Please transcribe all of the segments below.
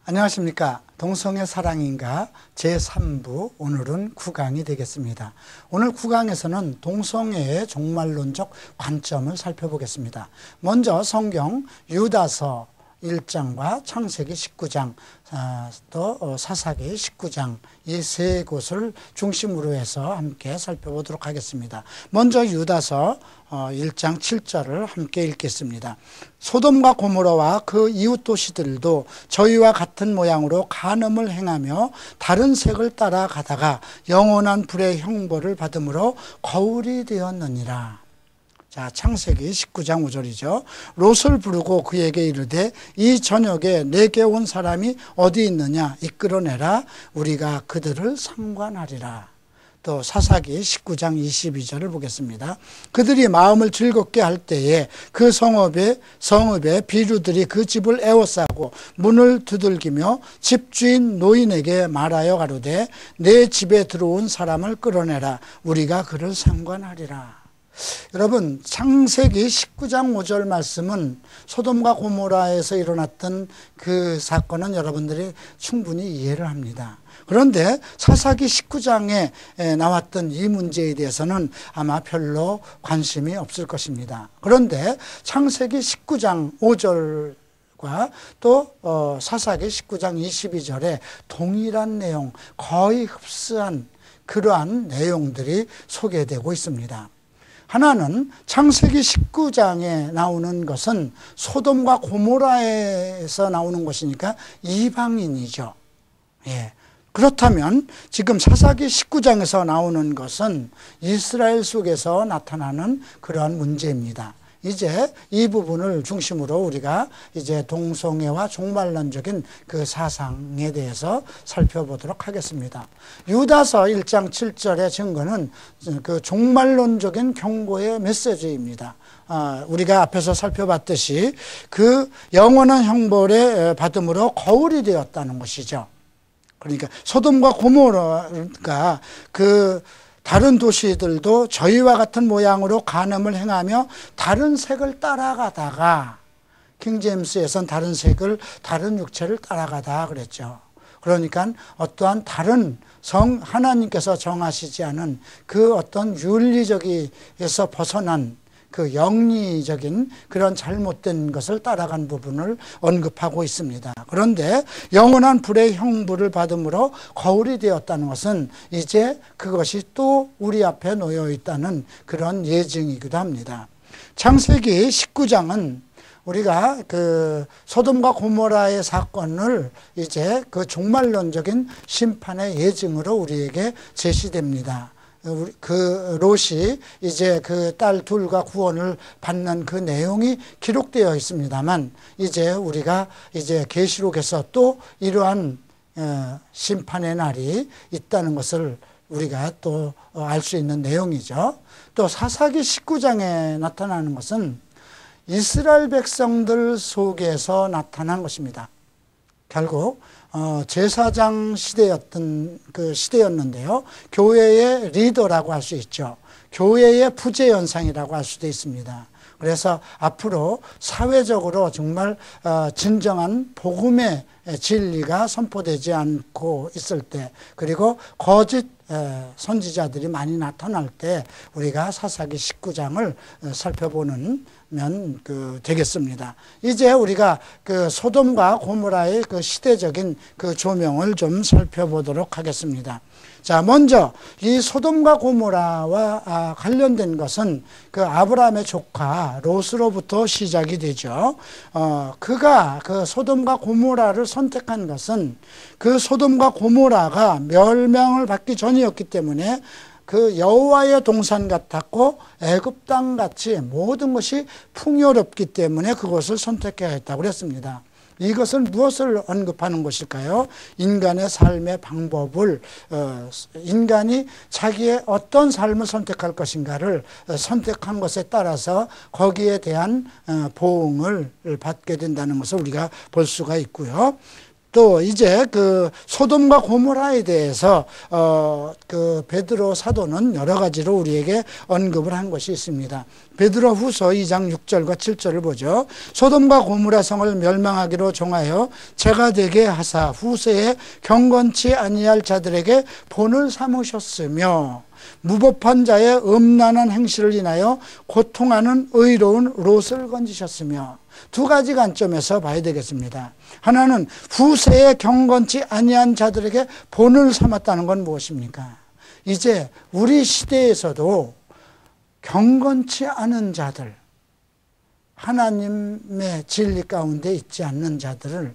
안녕하십니까. 동성애 사랑인가 제3부 오늘은 9강이 되겠습니다. 오늘 9강에서는 동성애의 종말론적 관점을 살펴보겠습니다. 먼저 성경 유다서 1장과 창세기 19장 또 사사기 19장 이 세 곳을 중심으로 해서 함께 살펴보도록 하겠습니다. 먼저 유다서 1장 7절을 함께 읽겠습니다. 소돔과 고모라와 그 이웃 도시들도 저희와 같은 모양으로 간음을 행하며 다른 색을 따라가다가 영원한 불의 형벌을 받음으로 거울이 되었느니라. 자, 창세기 19장 5절이죠. 롯을 부르고 그에게 이르되 이 저녁에 내게 온 사람이 어디 있느냐 이끌어내라. 우리가 그들을 상관하리라. 또 사사기 19장 22절을 보겠습니다. 그들이 마음을 즐겁게 할 때에 그 성읍의 비류들이 그 집을 에워싸고 문을 두들기며 집주인 노인에게 말하여 가로되 내 집에 들어온 사람을 끌어내라. 우리가 그를 상관하리라. 여러분, 창세기 19장 5절 말씀은 소돔과 고모라에서 일어났던 그 사건은 여러분들이 충분히 이해를 합니다. 그런데 사사기 19장에 나왔던 이 문제에 대해서는 아마 별로 관심이 없을 것입니다. 그런데 창세기 19장 5절 또 사사기 19장 22절에 동일한 내용, 거의 흡사한 그러한 내용들이 소개되고 있습니다. 하나는 창세기 19장에 나오는 것은 소돔과 고모라에서 나오는 것이니까 이방인이죠. 예. 그렇다면 지금 사사기 19장에서 나오는 것은 이스라엘 속에서 나타나는 그러한 문제입니다. 이제 이 부분을 중심으로 우리가 이제 동성애와 종말론적인 그 사상에 대해서 살펴보도록 하겠습니다. 유다서 1장 7절의 증거는 그 종말론적인 경고의 메시지입니다. 우리가 앞에서 살펴봤듯이 그 영원한 형벌의 받음으로 거울이 되었다는 것이죠. 그러니까 소돔과 고모라가 그 다른 도시들도 저희와 같은 모양으로 간음을 행하며 다른 색을 따라가다가, 킹제임스에선 다른 육체를 따라가다 그랬죠. 그러니까 어떠한 다른 하나님께서 정하시지 않은 그 어떤 윤리적에서 벗어난 그 영리적인 그런 잘못된 것을 따라간 부분을 언급하고 있습니다. 그런데 영원한 불의 형벌을 받음으로 거울이 되었다는 것은 이제 그것이 또 우리 앞에 놓여 있다는 그런 예증이기도 합니다. 창세기 19장은 우리가 그 소돔과 고모라의 사건을 이제 그 종말론적인 심판의 예증으로 우리에게 제시됩니다. 그 롯이 이제 그 딸 둘과 구원을 받는 그 내용이 기록되어 있습니다만, 이제 우리가 이제 계시록에서 또 이러한 심판의 날이 있다는 것을 우리가 또 알 수 있는 내용이죠. 또 사사기 19장에 나타나는 것은 이스라엘 백성들 속에서 나타난 것입니다. 결국 제사장 시대였던 그 시대였는데요. 교회의 리더라고 할 수 있죠. 교회의 부재 현상이라고 할 수도 있습니다. 그래서 앞으로 사회적으로 정말 진정한 복음의 진리가 선포되지 않고 있을 때, 그리고 거짓 선지자들이 많이 나타날 때 우리가 사사기 19장을 살펴보는 되겠습니다. 이제 우리가 그 소돔과 고모라의 그 시대적인 그 조명을 좀 살펴보도록 하겠습니다. 자, 먼저 이 소돔과 고모라와 관련된 것은 그 아브라함의 조카 롯으로부터 시작이 되죠. 그가 그 소돔과 고모라를 선택한 것은 그 소돔과 고모라가 멸망을 받기 전이었기 때문에 그 여호와의 동산 같았고 애굽 땅 같이 모든 것이 풍요롭기 때문에 그것을 선택해야 했다고 그랬습니다. 이것은 무엇을 언급하는 것일까요? 인간의 삶의 방법을, 인간이 자기의 어떤 삶을 선택할 것인가를 선택한 것에 따라서 거기에 대한 보응을 받게 된다는 것을 우리가 볼 수가 있고요. 또 이제 그 소돔과 고모라에 대해서 그 베드로 사도는 여러 가지로 우리에게 언급을 한 것이 있습니다. 베드로 후서 2장 6절과 7절을 보죠. 소돔과 고모라 성을 멸망하기로 정하여 죄가 되게 하사 후세에 경건치 아니할 자들에게 본을 삼으셨으며 무법한 자의 음란한 행실을 인하여 고통하는 의로운 롯을 건지셨으며, 두 가지 관점에서 봐야 되겠습니다. 하나는 후세에 경건치 아니한 자들에게 본을 삼았다는 건 무엇입니까? 이제 우리 시대에서도 경건치 않은 자들, 하나님의 진리 가운데 있지 않는 자들을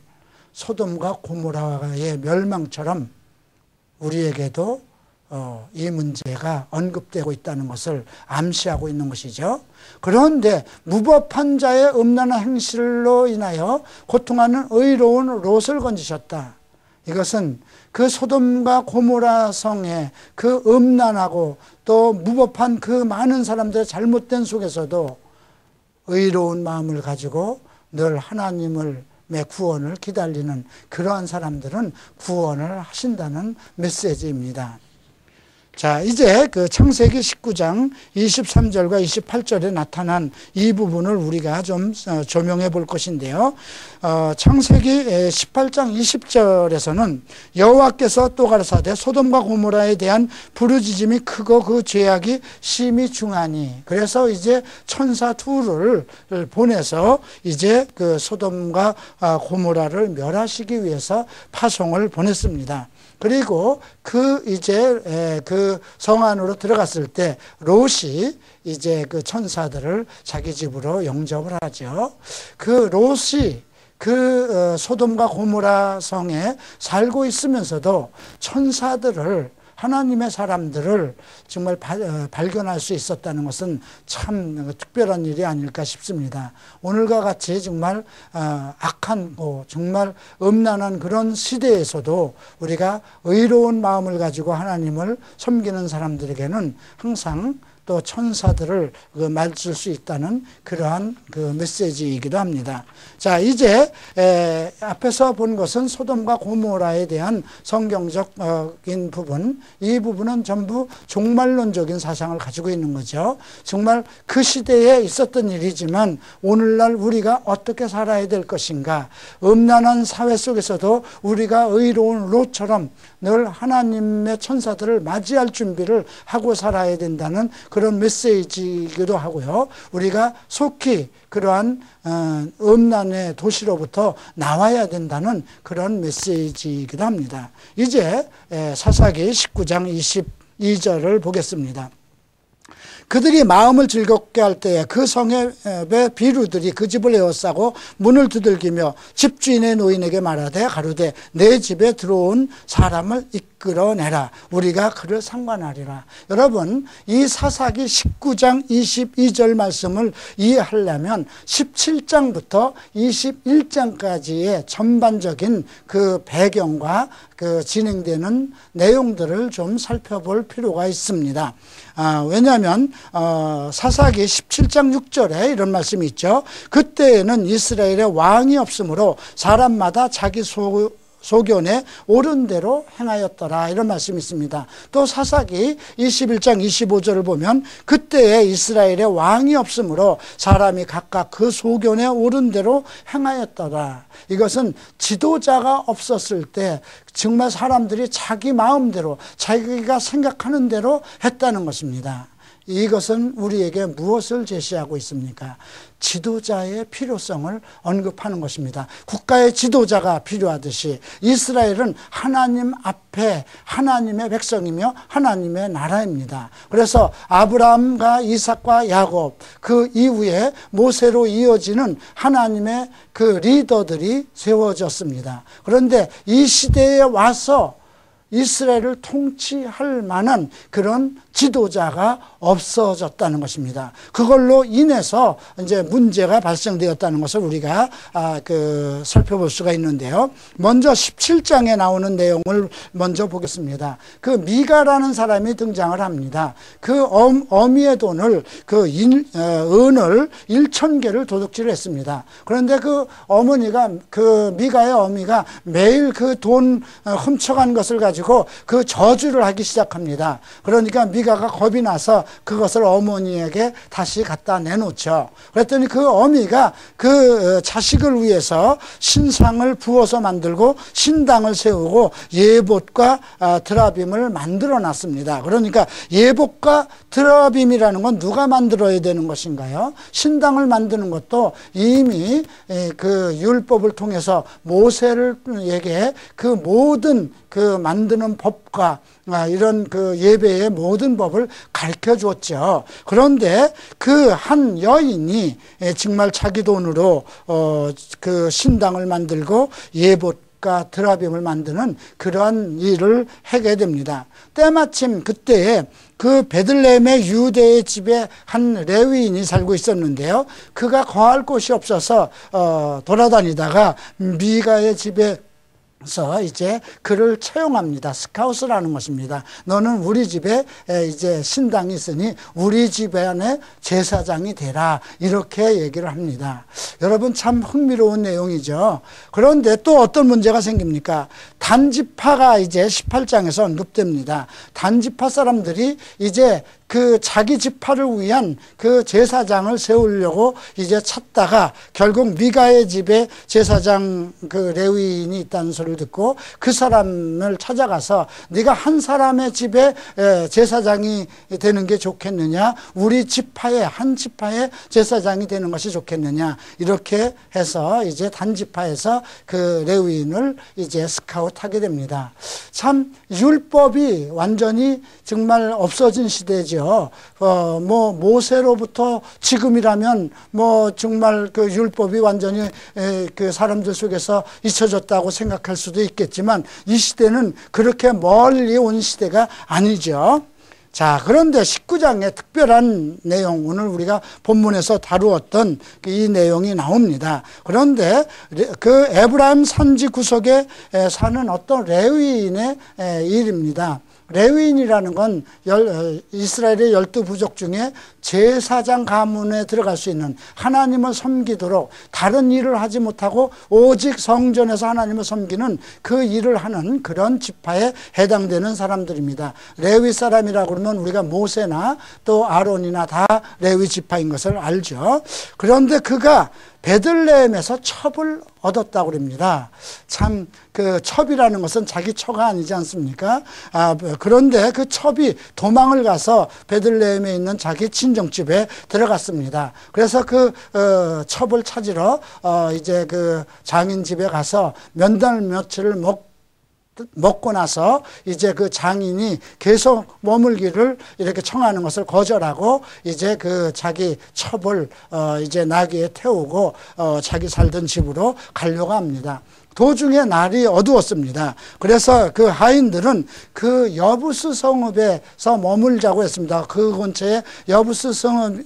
소돔과 고모라의 멸망처럼 우리에게도 이 문제가 언급되고 있다는 것을 암시하고 있는 것이죠. 그런데 무법한 자의 음란한 행실로 인하여 고통하는 의로운 롯을 건지셨다. 이것은 그 소돔과 고모라 성의 그 음란하고 또 무법한 그 많은 사람들의 잘못된 속에서도 의로운 마음을 가지고 늘 하나님을 구원을 기다리는 그러한 사람들은 구원을 하신다는 메시지입니다. 자, 이제 그 창세기 19장 23절과 28절에 나타난 이 부분을 우리가 좀 조명해 볼 것인데요. 창세기 18장 20절에서는 여호와께서 또 가라사대 소돔과 고모라에 대한 부르짖음이 크고 그 죄악이 심히 중하니, 그래서 이제 천사 둘을 보내서 이제 그 소돔과 고모라를 멸하시기 위해서 파송을 보냈습니다. 그리고 그 이제 그 성 안으로 들어갔을 때 롯이 이제 그 천사들을 자기 집으로 영접을 하죠. 그 롯이 그 소돔과 고모라 성에 살고 있으면서도 천사들을, 하나님의 사람들을 정말 발견할 수 있었다는 것은 참 특별한 일이 아닐까 싶습니다. 오늘과 같이 정말 악한 정말 음란한 그런 시대에서도 우리가 의로운 마음을 가지고 하나님을 섬기는 사람들에게는 항상 또 천사들을 맞을 수 있다는 그러한 그 메시지이기도 합니다. 자, 이제 앞에서 본 것은 소돔과 고모라에 대한 성경적인 부분, 이 부분은 전부 종말론적인 사상을 가지고 있는 거죠. 정말 그 시대에 있었던 일이지만 오늘날 우리가 어떻게 살아야 될 것인가, 음란한 사회 속에서도 우리가 의로운 롯처럼 늘 하나님의 천사들을 맞이할 준비를 하고 살아야 된다는 그런 메시지이기도 하고요. 우리가 속히 그러한 음란의 도시로부터 나와야 된다는 그런 메시지이기도 합니다. 이제 사사기 19장 22절을 보겠습니다. 그들이 마음을 즐겁게 할 때에 그 성의 비루들이 그 집을 에워싸고 문을 두들기며 집주인의 노인에게 말하되 가로되 내 집에 들어온 사람을 이끌어내라. 우리가 그를 상관하리라. 여러분, 이 사사기 19장 22절 말씀을 이해하려면 17장부터 21장까지의 전반적인 그 배경과 그 진행되는 내용들을 좀 살펴볼 필요가 있습니다. 왜냐하면 사사기 17장 6절에 이런 말씀이 있죠. 그때에는 이스라엘에 왕이 없으므로 사람마다 자기 소견에 옳은 대로 행하였더라, 이런 말씀이 있습니다. 또 사사기 21장 25절을 보면 그때에 이스라엘에 왕이 없으므로 사람이 각각 그 소견에 옳은 대로 행하였더라. 이것은 지도자가 없었을 때 정말 사람들이 자기 마음대로 자기가 생각하는 대로 했다는 것입니다. 이것은 우리에게 무엇을 제시하고 있습니까? 지도자의 필요성을 언급하는 것입니다. 국가의 지도자가 필요하듯이 이스라엘은 하나님 앞에 하나님의 백성이며 하나님의 나라입니다. 그래서 아브라함과 이삭과 야곱, 그 이후에 모세로 이어지는 하나님의 그 리더들이 세워졌습니다. 그런데 이 시대에 와서 이스라엘을 통치할 만한 그런 지도자가 없어졌다는 것입니다. 그걸로 인해서 이제 문제가 발생되었다는 것을 우리가 살펴볼 수가 있는데요. 먼저 17장에 나오는 내용을 먼저 보겠습니다. 그 미가라는 사람이 등장을 합니다. 그 어미의 돈을 은을 1,000개를 도둑질을 했습니다. 그런데 그 어머니가 그 미가의 어미가 매일 그 돈 훔쳐간 것을 가지고 그 저주를 하기 시작합니다. 그러니까 미가가 겁이 나서 그것을 어머니에게 다시 갖다 내놓죠. 그랬더니 그 어미가 그 자식을 위해서 신상을 부어서 만들고 신당을 세우고 예봇과 드라빔을 만들어 놨습니다. 그러니까 예봇과 드라빔이라는 건 누가 만들어야 되는 것인가요? 신당을 만드는 것도 이미 그 율법을 통해서 모세에게 그 모든 그 만드는 법과 이런 그 예배의 모든 법을 가르쳐 주었죠. 그런데 그 한 여인이 정말 자기 돈으로 그 신당을 만들고 예봇과 드라빔을 만드는 그러한 일을 하게 됩니다. 때마침 그때에 그 베들레헴의 유대의 집에 한 레위인이 살고 있었는데요. 그가 거할 곳이 없어서 돌아다니다가 미가의 집에 그래서 이제 그를 채용합니다. 스카우스라는 것입니다. 너는 우리 집에 이제 신당이 있으니 우리 집 안에 제사장이 되라. 이렇게 얘기를 합니다. 여러분 참 흥미로운 내용이죠. 그런데 또 어떤 문제가 생깁니까? 단지파가 이제 18장에서 언급됩니다. 단지파 사람들이 이제 그 자기 지파를 위한 그 제사장을 세우려고 이제 찾다가 결국 미가의 집에 제사장 그 레위인이 있다는 소리를 듣고 그 사람을 찾아가서 네가 한 사람의 집에 제사장이 되는 게 좋겠느냐, 우리 지파의 한 지파의 제사장이 되는 것이 좋겠느냐, 이렇게 해서 이제 단지파에서 그 레위인을 이제 스카웃하게 됩니다. 참 율법이 완전히 정말 없어진 시대죠. 뭐 모세로부터 지금이라면 뭐 정말 그 율법이 완전히 그 사람들 속에서 잊혀졌다고 생각할 수도 있겠지만 이 시대는 그렇게 멀리 온 시대가 아니죠. 자, 그런데 19장에 특별한 내용, 오늘 우리가 본문에서 다루었던 이 내용이 나옵니다. 그런데 그 에브라임 산지 구석에 사는 어떤 레위인의 일입니다. 레위인이라는 건 이스라엘의 12부족 중에 제사장 가문에 들어갈 수 있는, 하나님을 섬기도록 다른 일을 하지 못하고 오직 성전에서 하나님을 섬기는 그 일을 하는 그런 지파에 해당되는 사람들입니다. 레위 사람이라고 그러면 우리가 모세나 또 아론이나 다 레위 지파인 것을 알죠. 그런데 그가 베들레헴에서 첩을 얻었다고 그럽니다. 참 그 첩이라는 것은 자기 처가 아니지 않습니까? 그런데 그 첩이 도망을 가서 베들레헴에 있는 자기 친정집에 들어갔습니다. 그래서 그 첩을 찾으러 이제 그 장인 집에 가서 몇 달 며칠을 먹고 나서 이제 그 장인이 계속 머물기를 이렇게 청하는 것을 거절하고 이제 그 자기 첩을 이제 나귀에 태우고 자기 살던 집으로 가려고 합니다. 도중에 날이 어두웠습니다. 그래서 그 하인들은 그 여부스 성읍에서 머물자고 했습니다. 그 근처에 여부스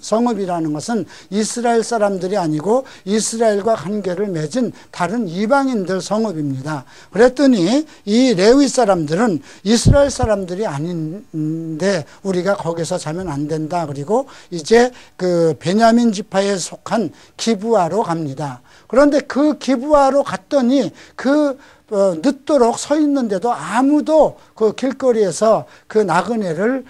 성읍이라는 것은 이스라엘 사람들이 아니고 이스라엘과 관계를 맺은 다른 이방인들 성읍입니다. 그랬더니 이 레위 사람들은 이스라엘 사람들이 아닌데 우리가 거기서 자면 안 된다. 그리고 이제 그 베냐민 지파에 속한 기브아로 갑니다. 그런데 그 기브아로 갔더니 그 늦도록 서 있는데도 아무도 그 길거리에서 그 나그네를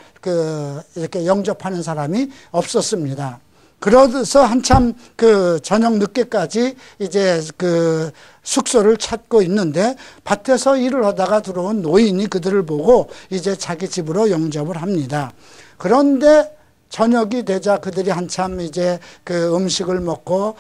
이렇게 영접하는 사람이 없었습니다. 그래서 한참 그 저녁 늦게까지 이제 그 숙소를 찾고 있는데 밭에서 일을 하다가 들어온 노인이 그들을 보고 이제 자기 집으로 영접을 합니다. 그런데 저녁이 되자 그들이 한참 이제 그 음식을 먹고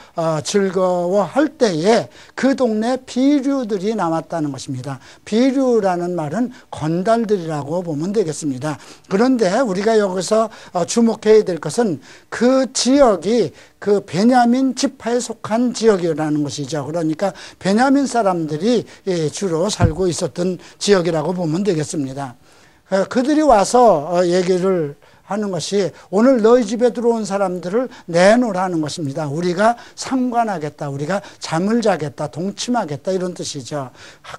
즐거워할 때에 그 동네 비류들이 남았다는 것입니다. 비류라는 말은 건달들이라고 보면 되겠습니다. 그런데 우리가 여기서 주목해야 될 것은 그 지역이 그 베냐민 지파에 속한 지역이라는 것이죠. 그러니까 베냐민 사람들이 주로 살고 있었던 지역이라고 보면 되겠습니다. 그들이 와서 얘기를 하는 것이 오늘 너희 집에 들어온 사람들을 내놓으라는 것입니다. 우리가 상관하겠다, 우리가 잠을 자겠다, 동침하겠다 이런 뜻이죠.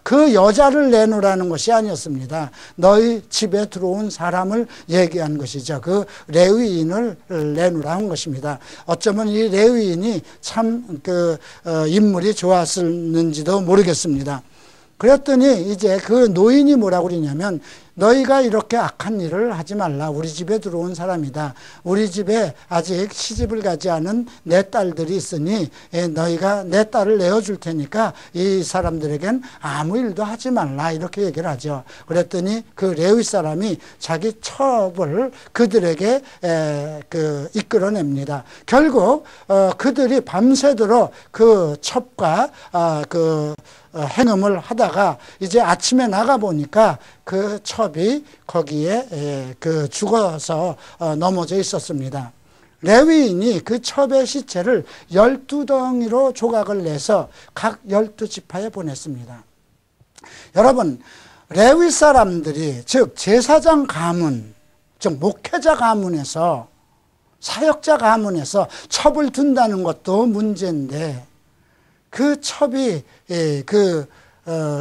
그 여자를 내놓으라는 것이 아니었습니다. 너희 집에 들어온 사람을 얘기한 것이죠. 그 레위인을 내놓으라는 것입니다. 어쩌면 이 레위인이 참 인물이 좋았을는지도 모르겠습니다. 그랬더니 이제 그 노인이 뭐라고 그러냐면 너희가 이렇게 악한 일을 하지 말라. 우리 집에 들어온 사람이다. 우리 집에 아직 시집을 가지 않은 내 딸들이 있으니 너희가 내 딸을 내어줄 테니까 이 사람들에겐 아무 일도 하지 말라. 이렇게 얘기를 하죠. 그랬더니 그 레위 사람이 자기 첩을 그들에게 이끌어냅니다. 결국 그들이 밤새도록 그 첩과 행음을 하다가 이제 아침에 나가 보니까 그 첩이 거기에 죽어서 넘어져 있었습니다. 레위인이 그 첩의 시체를 12덩이로 조각을 내서 각 12지파에 보냈습니다. 여러분, 레위 사람들이 즉 제사장 가문, 즉 목회자 가문에서 사역자 가문에서 첩을 둔다는 것도 문제인데 그 첩이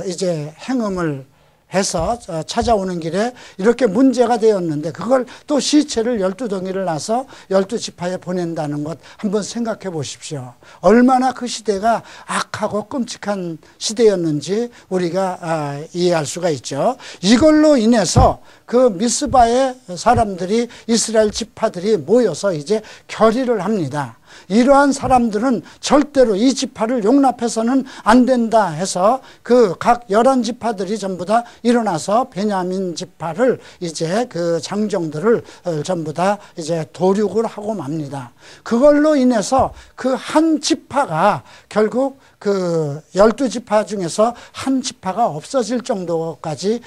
이제 행음을 해서 찾아오는 길에 이렇게 문제가 되었는데 그걸 또 시체를 12덩이를 놔서 12지파에 보낸다는 것 한번 생각해 보십시오. 얼마나 그 시대가 악하고 끔찍한 시대였는지 우리가 이해할 수가 있죠. 이걸로 인해서 그 미스바의 사람들이 이스라엘 지파들이 모여서 이제 결의를 합니다. 이러한 사람들은 절대로 이 지파를 용납해서는 안 된다 해서 그 각 11지파들이 전부 다 일어나서 베냐민 지파를 이제 그 장정들을 전부 다 이제 도륙을 하고 맙니다. 그걸로 인해서 그 한 지파가 결국 그 12지파 중에서 한 지파가 없어질 정도까지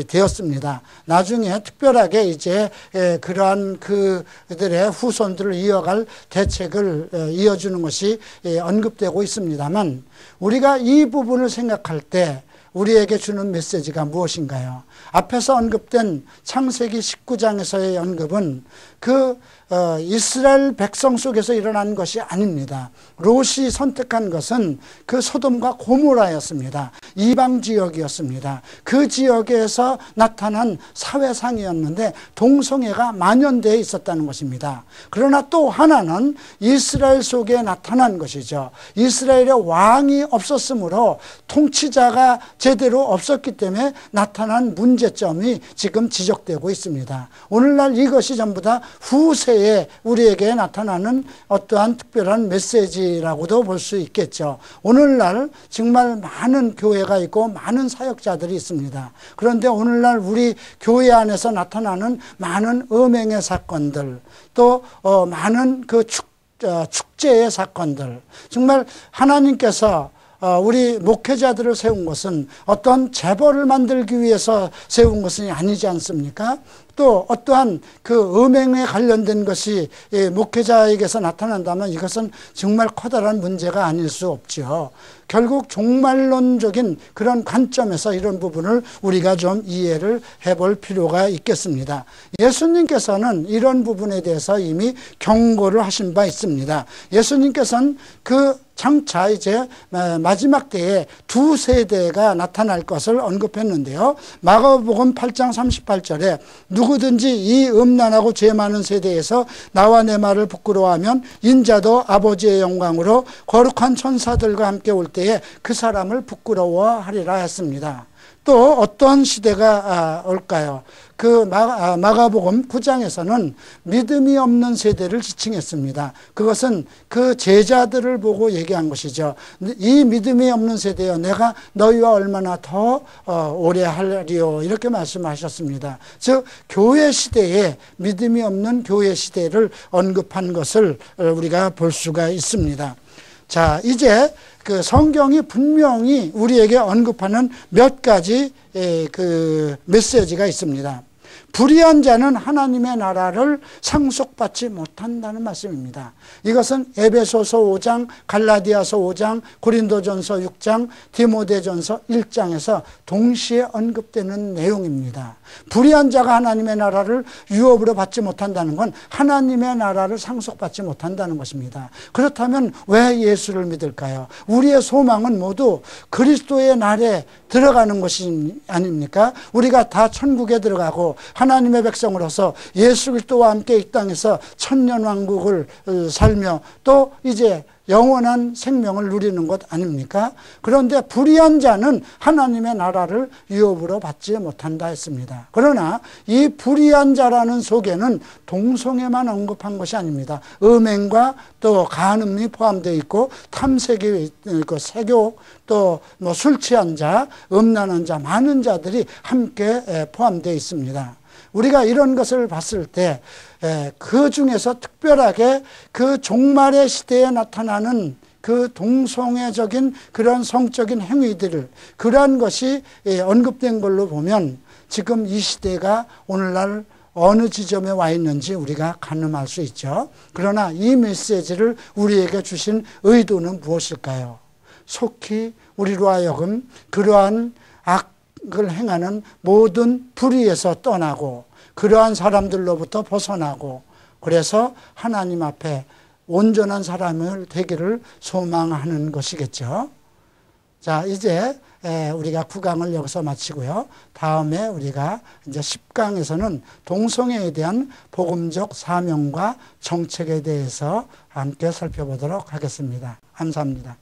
되었습니다. 나중에 특별하게 이제 그러한 그들의 후손들을 이어갈 대책을 이어주는 것이 언급되고 있습니다만 우리가 이 부분을 생각할 때 우리에게 주는 메시지가 무엇인가요? 앞에서 언급된 창세기 19장에서의 언급은 이스라엘 백성 속에서 일어난 것이 아닙니다. 롯이 선택한 것은 그 소돔과 고모라였습니다. 이방 지역이었습니다. 그 지역에서 나타난 사회상이었는데 동성애가 만연되어 있었다는 것입니다. 그러나 또 하나는 이스라엘 속에 나타난 것이죠. 이스라엘의 왕이 없었으므로 통치자가 제대로 없었기 때문에 나타난 문제점이 지금 지적되고 있습니다. 오늘날 이것이 전부 다 후세에 우리에게 나타나는 어떠한 특별한 메시지라고도 볼 수 있겠죠. 오늘날 정말 많은 교회가 있고 많은 사역자들이 있습니다. 그런데 오늘날 우리 교회 안에서 나타나는 많은 음행의 사건들, 또 많은 그 축제의 사건들, 정말 하나님께서 우리 목회자들을 세운 것은 어떤 재벌을 만들기 위해서 세운 것은 아니지 않습니까? 또 어떠한 그 음행에 관련된 것이 목회자에게서 나타난다면 이것은 정말 커다란 문제가 아닐 수 없죠. 결국 종말론적인 그런 관점에서 이런 부분을 우리가 좀 이해를 해볼 필요가 있겠습니다. 예수님께서는 이런 부분에 대해서 이미 경고를 하신 바 있습니다. 예수님께서는 장차 이제 마지막 때에 두 세대가 나타날 것을 언급했는데요. 마가복음 8장 38절에 누구든지 이 음란하고 죄 많은 세대에서 나와 내 말을 부끄러워하면 인자도 아버지의 영광으로 거룩한 천사들과 함께 올 때에 그 사람을 부끄러워하리라 했습니다. 또 어떤 시대가 올까요? 그 마가복음 9장에서는 믿음이 없는 세대를 지칭했습니다. 그것은 그 제자들을 보고 얘기한 것이죠. 이 믿음이 없는 세대여, 내가 너희와 얼마나 더 오래 하리요, 이렇게 말씀하셨습니다. 즉 교회 시대에 믿음이 없는 교회 시대를 언급한 것을 우리가 볼 수가 있습니다. 자, 이제 그 성경이 분명히 우리에게 언급하는 몇 가지 그 메시지가 있습니다. 불의한 자는 하나님의 나라를 상속받지 못한다는 말씀입니다. 이것은 에베소서 5장, 갈라디아서 5장, 고린도전서 6장, 디모데전서 1장에서 동시에 언급되는 내용입니다. 불의한 자가 하나님의 나라를 유업으로 받지 못한다는 건 하나님의 나라를 상속받지 못한다는 것입니다. 그렇다면 왜 예수를 믿을까요? 우리의 소망은 모두 그리스도의 날에 들어가는 것이 아닙니까? 우리가 다 천국에 들어가고 하나님의 백성으로서 예수 그리스도와 함께 이 땅에서 천년왕국을 살며 또 이제 영원한 생명을 누리는 것 아닙니까? 그런데 불의한 자는 하나님의 나라를 유업으로 받지 못한다 했습니다. 그러나 이 불의한 자라는 속에는 동성애만 언급한 것이 아닙니다. 음행과 또 간음이 포함되어 있고 탐색이 있고 세교, 또 뭐 술 취한 자, 음란한 자, 많은 자들이 함께 포함되어 있습니다. 우리가 이런 것을 봤을 때 그 중에서 특별하게 그 종말의 시대에 나타나는 그 동성애적인 그런 성적인 행위들을, 그러한 것이 언급된 걸로 보면 지금 이 시대가 오늘날 어느 지점에 와 있는지 우리가 가늠할 수 있죠. 그러나 이 메시지를 우리에게 주신 의도는 무엇일까요? 속히 우리로 하여금 그러한 악을 행하는 모든 불의에서 떠나고 그러한 사람들로부터 벗어나고, 그래서 하나님 앞에 온전한 사람을 되기를 소망하는 것이겠죠. 자, 이제 우리가 9강을 여기서 마치고요. 다음에 우리가 이제 10강에서는 동성애에 대한 복음적 사명과 정책에 대해서 함께 살펴보도록 하겠습니다. 감사합니다.